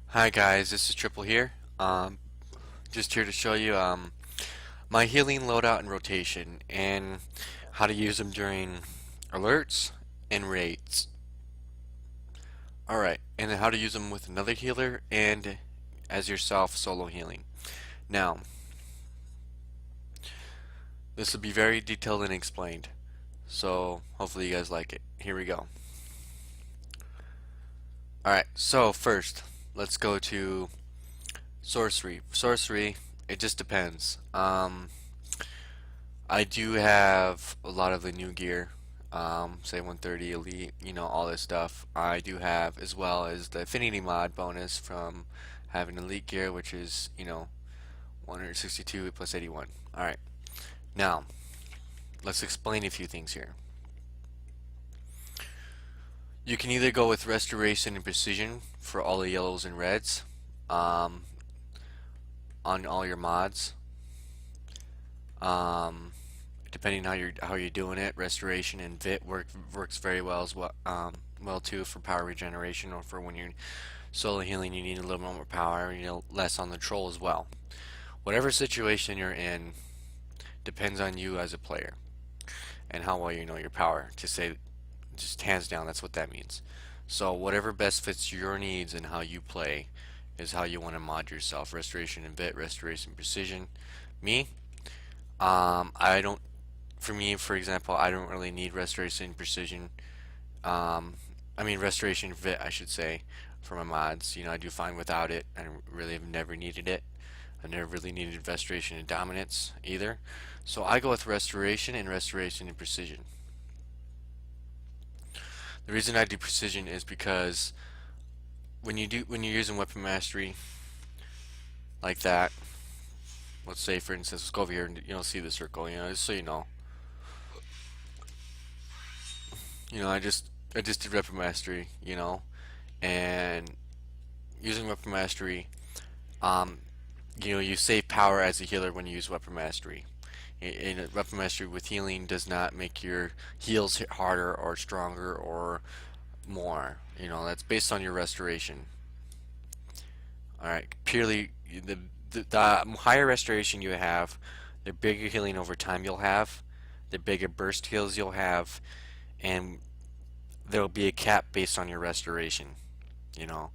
Hi guys, this is Triple here. Just here to show you my healing loadout and rotation and how to use them during alerts and raids. Alright, and then how to use them with another healer and as yourself solo healing. Now, this will be very detailed and explained, so hopefully you guys like it. Here we go. Alright, so first, let's go to sorcery. Sorcery, it just depends. I do have a lot of the new gear, say 130 Elite, all this stuff. I do have, as well as the Affinity mod bonus from having Elite gear, which is, 162 plus 81. Alright, now, let's explain a few things here. You can either go with Restoration and Precision for all the yellows and reds, on all your mods. Depending how you're doing it, restoration and works very well as well. Well too for power regeneration, or for when you're solo healing, you need a little more power, less on the troll as well. Whatever situation you're in depends on you as a player and how well you know your power. To say, just hands down, that's what that means. So whatever best fits your needs and how you play is how you want to mod yourself. Restoration and Vit, Restoration Precision. Me, I don't. For me, for example, I don't really need Restoration Precision. I mean Restoration Vit, I should say, for my mods. I do fine without it. I really have never needed it. I never really needed Restoration and Dominance either. So I go with Restoration and Precision. The reason I do Precision is because when you're using Weapon Mastery like that, let's say for instance, let's go over here and see the circle, just so you know. I just did Weapon Mastery, and using Weapon Mastery, you save power as a healer when you use Weapon Mastery. In Weapon Mastery with healing does not make your heals hit harder or stronger or more. That's based on your restoration. Alright, purely the higher restoration you have, the bigger healing over time you'll have, the bigger burst heals you'll have, and there'll be a cap based on your restoration. You're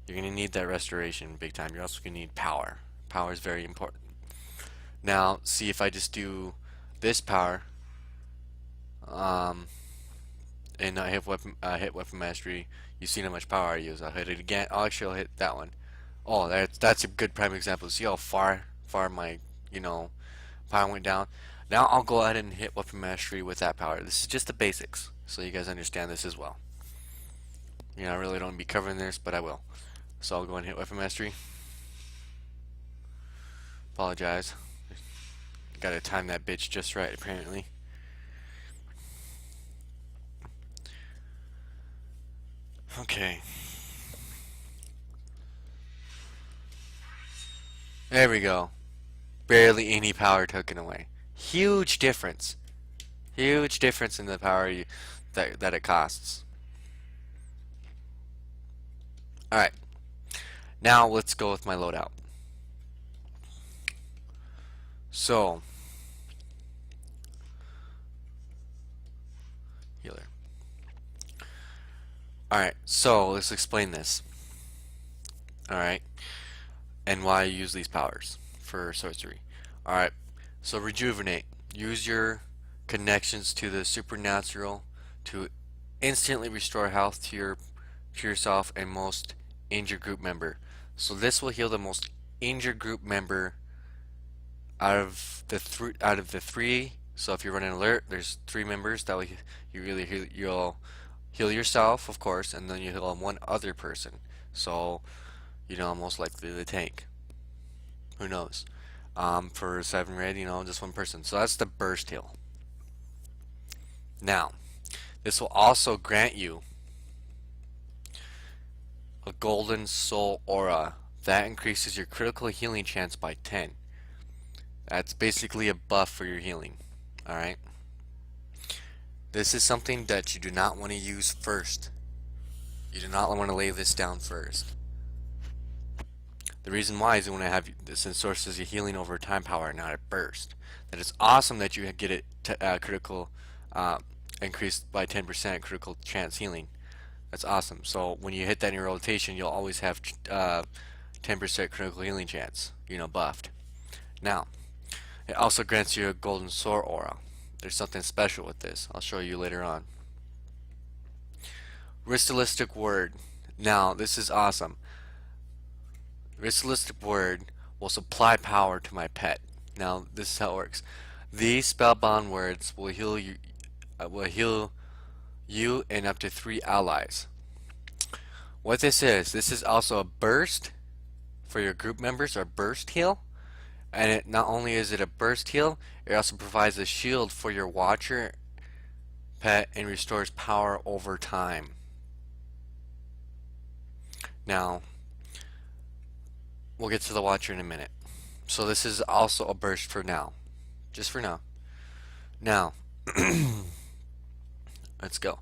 going to need that restoration big time. You're also going to need power. Power is very important. Now, see if I just do this power, and I hit weapon mastery. You see how much power I use. I'll hit it again. I'll hit that one. Oh, that's a good prime example. See how far my power went down. Now I'll go ahead and hit weapon mastery with that power. This is just the basics, so you guys understand this as well. I really don't be covering this, but I will. So I'll go and hit weapon mastery. Apologize. Gotta time that bitch just right, apparently. Okay. There we go. Barely any power taken away. Huge difference. Huge difference in the power that it costs. Alright. Now let's go with my loadout. So, healer. Alright, so let's explain this. Alright, and why I use these powers for sorcery. Alright, so rejuvenate. Use your connections to the supernatural to instantly restore health to yourself and most injured group member. So this will heal the most injured group member out of the three. So if you're running alert, there's 3 members that you'll heal yourself, of course, and then you heal one other person. So most likely the tank. Who knows? For 7 red, just one person. So that's the burst heal. Now, this will also grant you a golden soul aura that increases your critical healing chance by 10. That's basically a buff for your healing. Alright? This is something that you do not want to use first. You do not want to lay this down first. The reason why is you want to have, since source is a healing over time power, not a burst. That is awesome that you get it critical uh, increased by 10% critical chance healing. That's awesome. So when you hit that in your rotation, you'll always have 10% critical healing chance, buffed. Now, it also grants you a golden sword aura. There's something special with this. I'll show you later on. Ritualistic word. Now, this is awesome. Ritualistic word will supply power to my pet. Now, this is how it works. These spellbound words will heal you and up to 3 allies. What this is also a burst for your group members, or burst heal. And it not only is it a burst heal, it also provides a shield for your watcher pet and restores power over time. Now, we'll get to the watcher in a minute. So this is also a burst for now. Just for now. Now, let's go.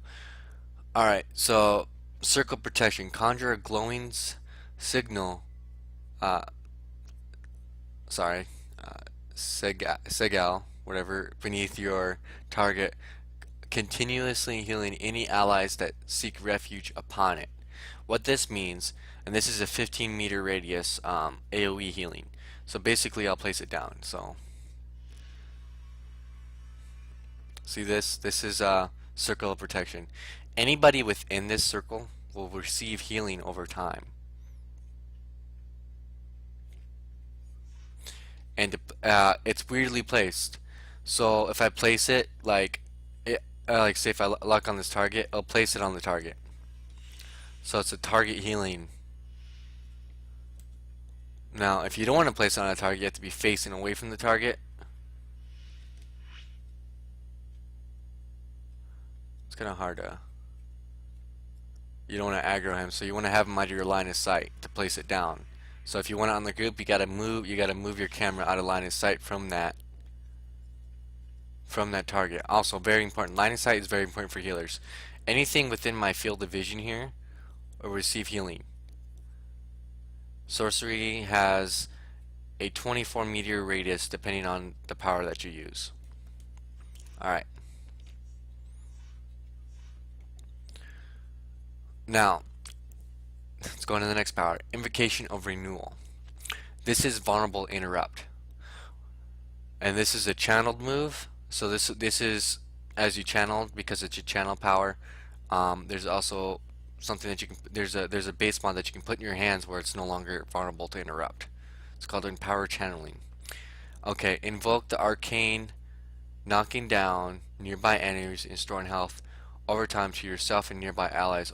Alright, so circle protection. Conjure a glowing signal. Segal, whatever, beneath your target, continuously healing any allies that seek refuge upon it. What this means, and this is a 15-meter radius AoE healing. So basically, I'll place it down. So see this? This is a circle of protection. Anybody within this circle will receive healing over time. And it's weirdly placed. So if I place it like say if I lock on this target, I'll place it on the target. So it's a target healing. Now, if you don't want to place it on a target, you have to be facing away from the target. It's kind of hard to. You don't want to aggro him, so you want to have him out of your line of sight to place it down. So if you want it on the group, you gotta move your camera out of line of sight from that target. Also, very important. Line of sight is very important for healers. Anything within my field of vision here will receive healing. Sorcery has a 24-meter radius depending on the power that you use. Alright. Now, let's go into the next power. Invocation of Renewal. This is Vulnerable Interrupt. And this is a channeled move. So this is as you channeled, because it's your channel power. There's also something that you can, there's a base mod that you can put in your hands where it's no longer vulnerable to interrupt. It's called Empower Channeling. Okay, invoke the arcane, knocking down nearby enemies and storing health over time to yourself and nearby allies.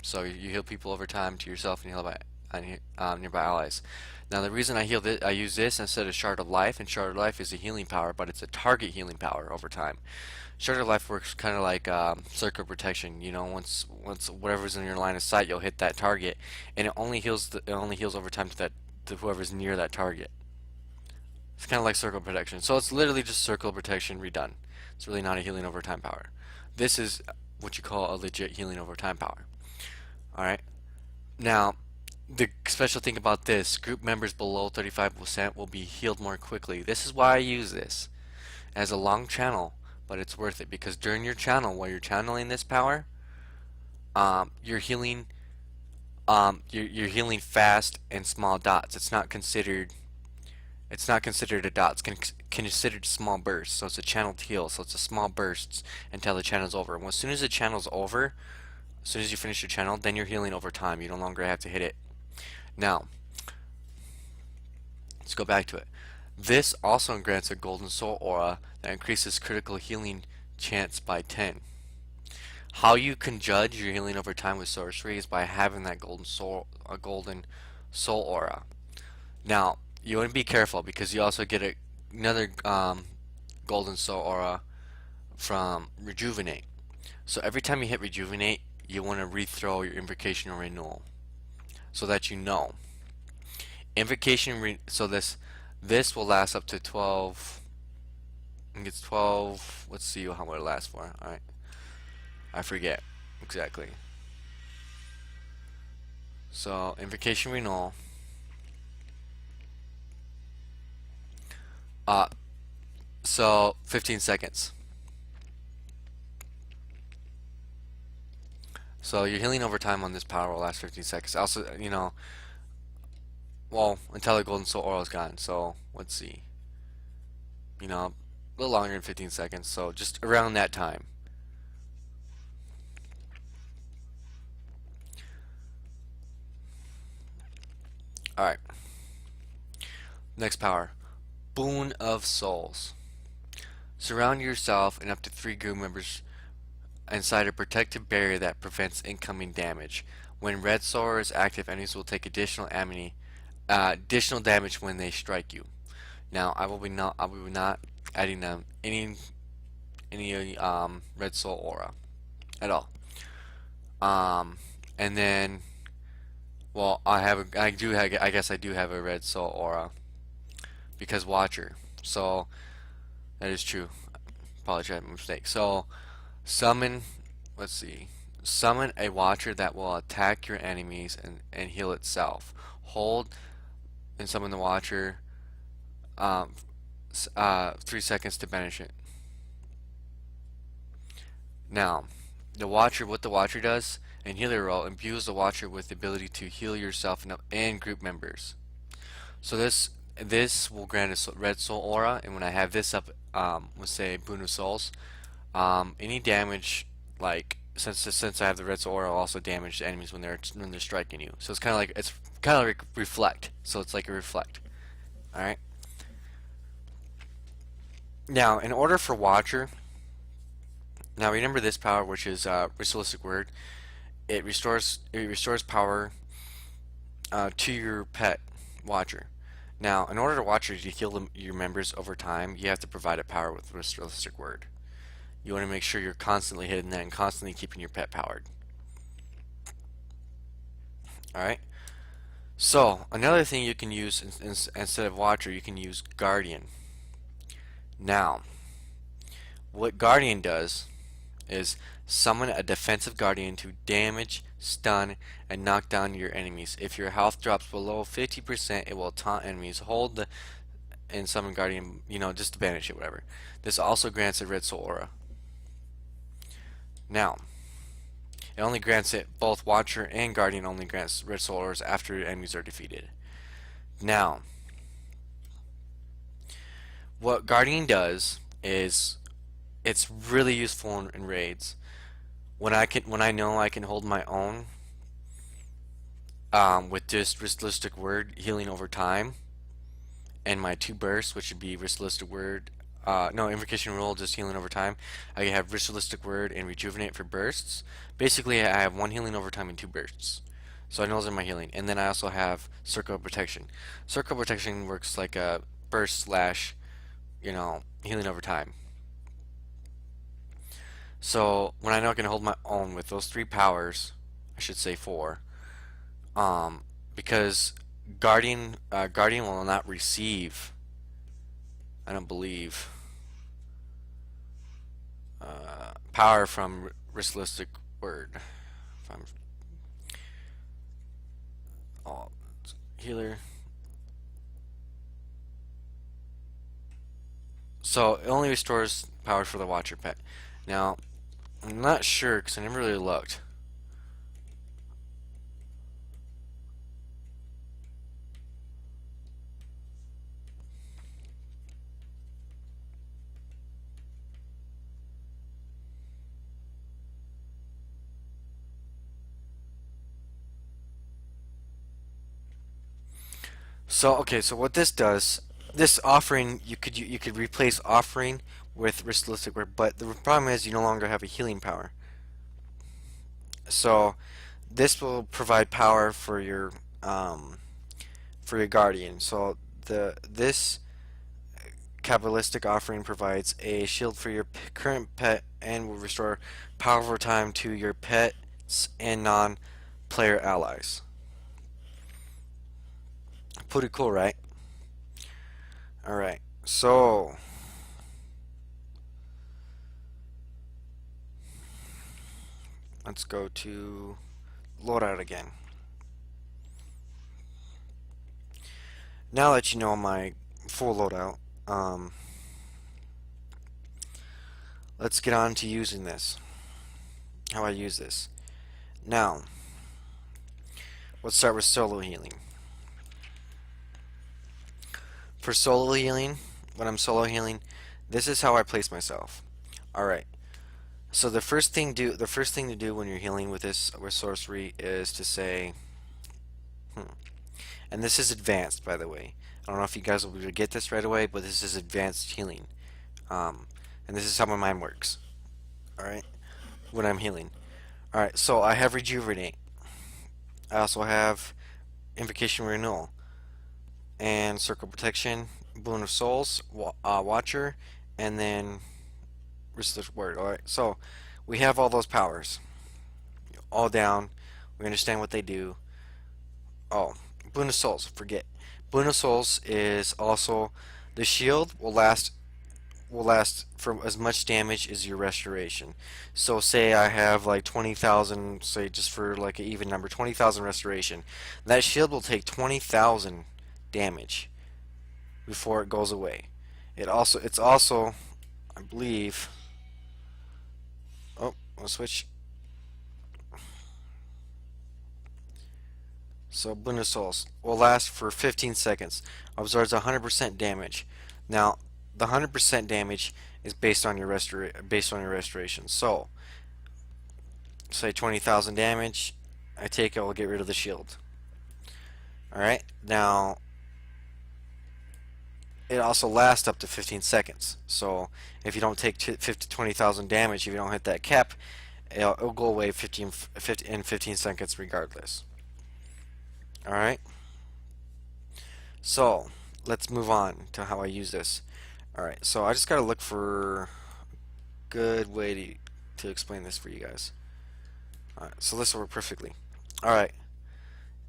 So you heal people over time to yourself and heal by nearby allies. Now the reason I use this instead of Shard of Life, and Shard of Life is a healing power, but it's a target healing power over time. Shard of Life works kind of like circle protection. You know, once whatever's in your line of sight, you'll hit that target, and it only heals over time to whoever's near that target. It's kind of like circle protection. So it's literally just circle protection redone. It's really not a healing over time power. This is what you call a legit healing over time power. Alright. Now, the special thing about this, group members below 35% will be healed more quickly. This is why I use this as a long channel, but it's worth it, because during your channel, while you're channeling this power, you're healing fast and small dots. It's not considered a dot. It's considered small bursts. So it's a channeled heal. So it's a small bursts until the channel's over. And as soon as the channel's over, as soon as you finish your channel, then you're healing over time. You no longer have to hit it. Now, let's go back to it. This also grants a golden soul aura that increases critical healing chance by 10. How you can judge your healing over time with sorcery is by having that golden soul aura. Now, you want to be careful, because you also get another golden soul aura from Rejuvenate. So every time you hit Rejuvenate, you want to rethrow your Invocation or Renewal, so that you know. So this will last up to 12. I think it's 12. Let's see how much it lasts for. Alright. I forget exactly. So, Invocation Renewal. Uh, so 15 seconds. So your healing over time on this power will last 15 seconds. Also, well, until the golden soul aura is gone. So let's see. A little longer than 15 seconds. So just around that time. All right. Next power, Boon of Souls. Surround yourself and up to 3 group members inside a protective barrier that prevents incoming damage. When Red Soul is active, enemies will take additional damage when they strike you. Now, I will be not adding them any Red Soul aura at all. And then, well, I guess I do have a Red Soul aura because Watcher. So that is true. Apologize, my mistake. So summon, let's see, summon a Watcher that will attack your enemies and heal itself. Hold and summon the Watcher. 3 seconds to banish it. Now, what the Watcher does in healer role imbues the Watcher with the ability to heal yourself and group members. So this will grant a red soul aura, and when I have this up, let's say Boon of Souls, any damage, like since I have the red soul aura, will also damage the enemies when they're striking you. So it's kind of like reflect. So it's like a reflect. All right. Now, in order for Watcher, now remember this power, which is Ritualistic Word. It restores power to your pet Watcher. Now, in order to Watcher to heal your members over time, you have to provide a power with Ritualistic Word. You want to make sure you're constantly hitting that and constantly keeping your pet powered. Alright? So, another thing you can use instead of Watcher, you can use Guardian. Now, what Guardian does is summon a defensive Guardian to damage, stun, and knock down your enemies. If your health drops below 50%, it will taunt enemies. Hold and summon Guardian, just to banish it, whatever. This also grants a Red Soul aura. Now, it only grants it, both Watcher and Guardian only grants Red Soul auras after enemies are defeated. Now, what Guardian does is it's really useful in raids. When I know I can hold my own with just Ritualistic Word healing over time and my 2 bursts, which would be Ritualistic Word, Invocation Rule, just healing over time. I have Ritualistic Word and Rejuvenate for bursts. Basically, I have 1 healing over time and 2 bursts. So I know those are my healing. And then I also have Circle of Protection. Circle of Protection works like a burst slash, healing over time. So when I know I can hold my own with those 3 powers, I should say 4, because Guardian will not receive, I don't believe, power from Ritualistic Word. If I'm healer. So it only restores power for the Watcher pet. Now, I'm not sure because I never really looked. So okay, so what this does, this offering you could replace offering with Ritualistic Word, but the problem is you no longer have a healing power. So this will provide power for your Guardian. So this Kabbalistic offering provides a shield for your current pet and will restore power over time to your pets and non-player allies. Pretty cool, right? Alright, so let's go to loadout again. Now that you know my full loadout, um, let's get on to using this. How I use this. Now, let's start with solo healing. For solo healing, when I'm solo healing, this is how I place myself. Alright. So the first thing to do when you're healing with this with sorcery is to say, and this is advanced, by the way. I don't know if you guys will be able to get this right away, but this is advanced healing. Um, and this is how my mind works. Alright? When I'm healing. Alright, so I have Rejuvenate. I also have Invocation Renewal. And Circle Protection, Boon of Souls, Watcher, and then Restore Word. Alright, so we have all those powers. All down. We understand what they do. Oh, Boon of Souls, forget. Boon of Souls is also the shield will last for as much damage as your restoration. So say I have like 20,000, say just for like an even number, 20,000 restoration. That shield will take 20,000 damage before it goes away. It's also I believe, oh, I'll switch. So Boon of Souls will last for 15 seconds. Absorbs 100% damage. Now, the 100% damage is based on your restoration. So, say 20,000 damage, I take it, I'll get rid of the shield. Alright, now, it also lasts up to 15 seconds. So, if you don't take 20,000 damage, if you don't hit that cap, it'll go away 15 in 15 seconds regardless. Alright, so, let's move on to how I use this. Alright, so I just gotta look for a good way to explain this for you guys. Alright, so this will work perfectly. Alright.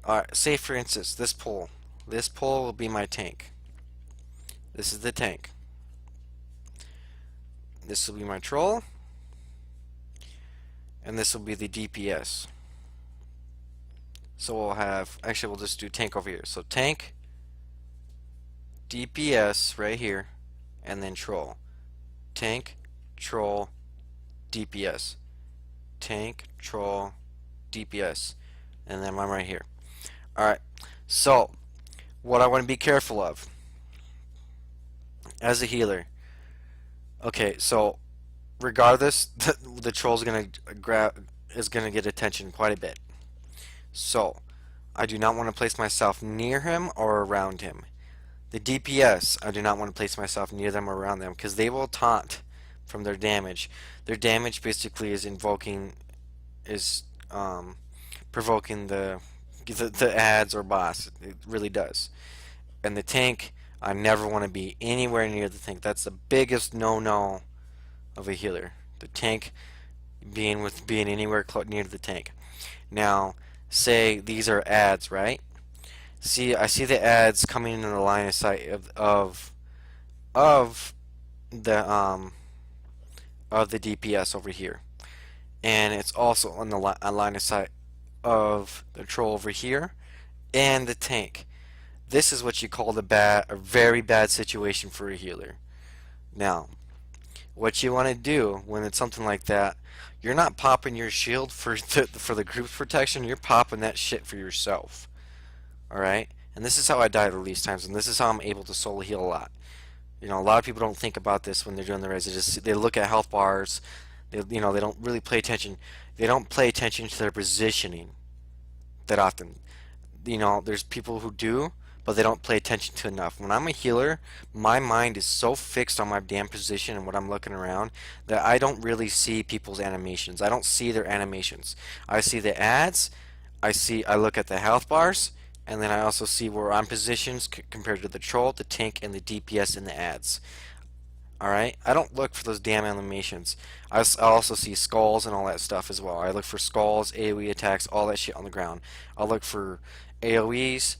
Alright, say for instance, this pole. This pole will be my tank. This is the tank. This will be my troll. And this will be the DPS. So we'll have, actually we'll just do tank over here. So tank, DPS right here, and then troll. Tank, troll, DPS. Tank, troll, DPS. And then I'm right here. Alright, so what I want to be careful of as a healer. Okay, so regardless, the troll's gonna get attention quite a bit. So I do not want to place myself near him or around him. The DPS, I do not want to place myself near them or around them because they will taunt from their damage. Their damage basically is provoking the ads or boss. It really does. And the tank, I never want to be anywhere near the tank. That's the biggest no-no of a healer. The tank being anywhere near the tank. Now, say these are ads, right? See, I see the ads coming in the line of sight of the DPS over here, and it's also on the line of sight of the troll over here and the tank. This is what you call a very bad situation for a healer. Now, what you want to do when it's something like that, you're not popping your shield for the group's protection. You're popping that shit for yourself. Alright? And this is how I die the least times, and this is how I'm able to solo heal a lot. You know, a lot of people don't think about this when they're doing the res. They look at health bars. They don't really pay attention. They don't pay attention to their positioning that often. You know, there's people who do, but they don't pay attention to enough. When I'm a healer, my mind is so fixed on my damn position and what I'm looking around that I don't really see people's animations. I don't see their animations. I see the ads. I look at the health bars. And then I also see where I'm positioned compared to the troll, the tank, and the DPS in the ads. Alright? I don't look for those damn animations. I also see skulls and all that stuff as well. I look for skulls, AoE attacks, all that shit on the ground. I'll look for AoEs.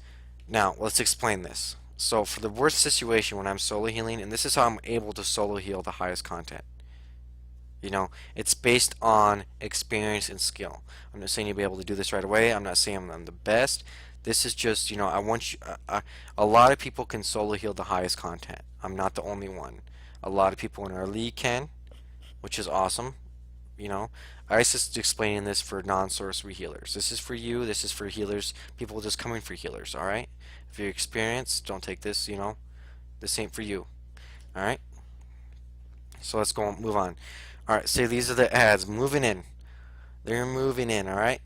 Now, let's explain this. So, for the worst situation when I'm solo healing, and this is how I'm able to solo heal the highest content. You know, it's based on experience and skill. I'm not saying you'll be able to do this right away. I'm not saying I'm the best. This is just, you know, I want you. A lot of people can solo heal the highest content. I'm not the only one. A lot of people in our league can, which is awesome. You know, I was just explaining this for non-sorcery healers. This is for you. This is for healers. People just coming for healers. All right. If you're experienced, don't take this. You know, this ain't for you. All right. So let's go move on. All right. Say these are the ads moving in. They're moving in. All right.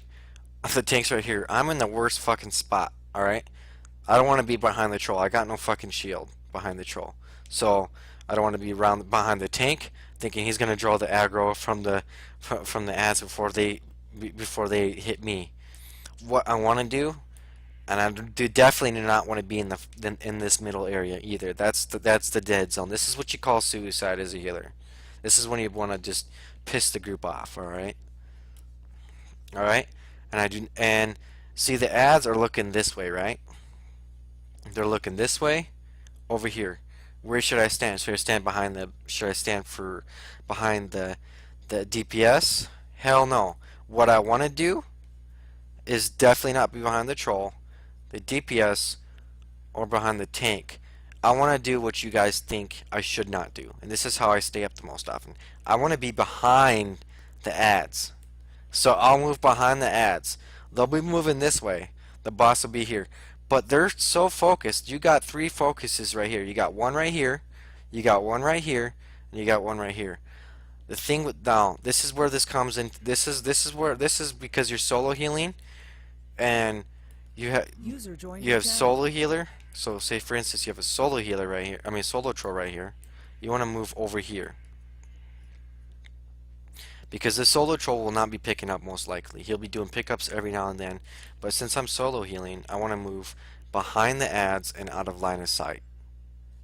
The tank's right here. I'm in the worst fucking spot. All right. I don't want to be behind the troll. I got no fucking shield behind the troll. So I don't want to be around behind the tank, thinking he's gonna draw the aggro from the ads before they hit me. What I want to do, and I do definitely do not want to be in this middle area either. That's the dead zone. This is what you call suicide as a healer. This is when you want to just piss the group off. All right, all right. And see the ads are looking this way, right? They're looking this way, over here. Where should I stand? Should I stand behind the? Should I stand for behind the DPS? Hell no. What I want to do is definitely not be behind the troll, the DPS, or behind the tank. I want to do what you guys think I should not do, and this is how I stay up the most often. I want to be behind the ads. So I'll move behind the ads. They'll be moving this way. The boss will be here. But they're so focused. You got 3 focuses right here. You got one right here, you got one right here, and you got one right here. The thing with now, this is where this comes in. This is because you're solo healing, and you have solo healer. So say for instance you have a solo healer right here. I mean solo troll right here. You want to move over here because the solo troll will not be picking up most likely. He'll be doing pickups every now and then, but since I'm solo healing, I want to move behind the ads and out of line of sight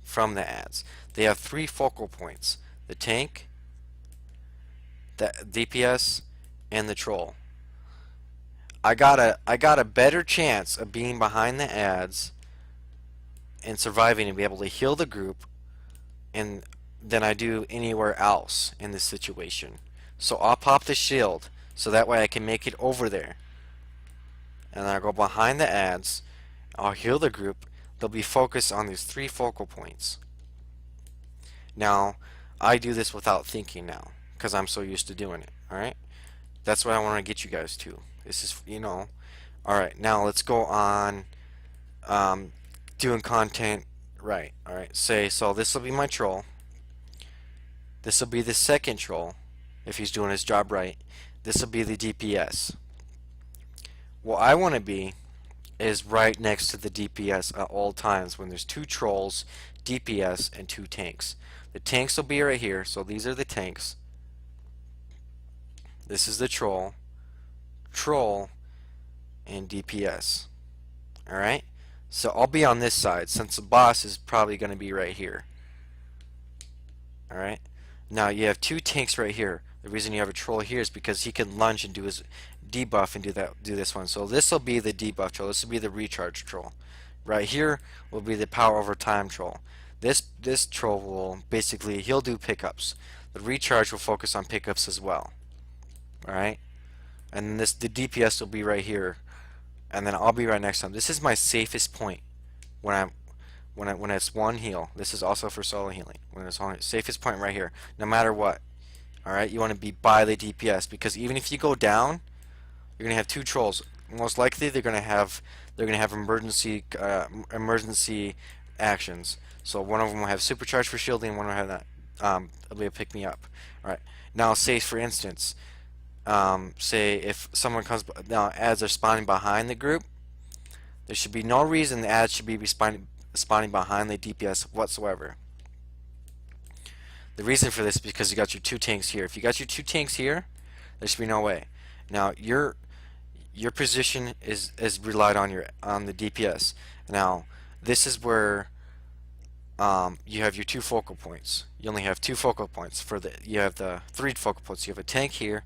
from the ads. They have 3 focal points: the tank, the DPS, and the troll. I got a better chance of being behind the ads and surviving and be able to heal the group and than I do anywhere else in this situation. So I'll pop the shield so that way I can make it over there. And I'll go behind the ads. I'll heal the group. They'll be focused on these 3 focal points. Now, I do this without thinking now because I'm so used to doing it. Alright? That's what I want to get you guys to. This is, you know. Alright, now let's go on doing content right. Alright, so this will be my troll. This will be the second troll if he's doing his job right. This will be the DPS. What I want to be is right next to the DPS at all times when there's 2 trolls, DPS, and 2 tanks. The tanks will be right here, so these are the tanks. This is the troll, and DPS. Alright? So I'll be on this side since the boss is probably going to be right here. Alright? Now you have 2 tanks right here. The reason you have a troll here is because he can lunge and do his debuff and do this one. So this will be the debuff troll. This will be the recharge troll. Right here will be the power over time troll. This troll will basically, he'll do pickups. The recharge will focus on pickups as well. Alright? And the DPS will be right here. And then I'll be right next to him. This is my safest point when it's one heal. This is also for solo healing. When it's on safest point right here, no matter what. Alright, you want to be by the DPS because even if you go down, you're gonna have 2 trolls. Most likely they're gonna have emergency actions. So one of them will have supercharge for shielding, and one will have that ability to pick me up. Alright. Now say for instance, say if someone comes now ads are spawning behind the group, there should be no reason the ads should be spawning behind the DPS whatsoever. The reason for this is because you got your 2 tanks here. If you got your 2 tanks here, there should be no way. Now your position is relied on the DPS. Now this is where you have your 2 focal points. You only have 2 focal points you have the 3 focal points. You have a tank here,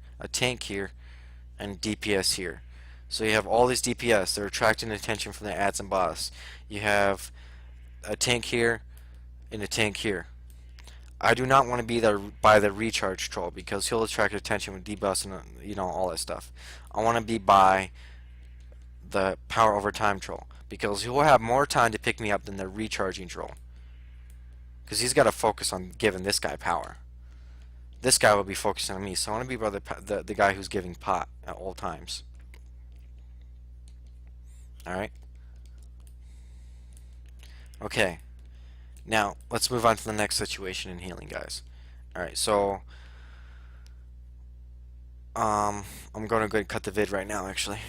and DPS here. So you have all these DPS. They're attracting attention from the ads and boss. You have a tank here and a tank here. I do not want to be there by the recharge troll because he'll attract attention with debuffs and all that stuff. I want to be by the power over time troll because he will have more time to pick me up than the recharging troll. because he's got to focus on giving this guy power. This guy will be focusing on me, so I want to be by the guy who's giving pot at all times. Alright? Okay. Now, let's move on to the next situation in healing, guys. Alright, so I'm going to go ahead and cut the vid right now, actually.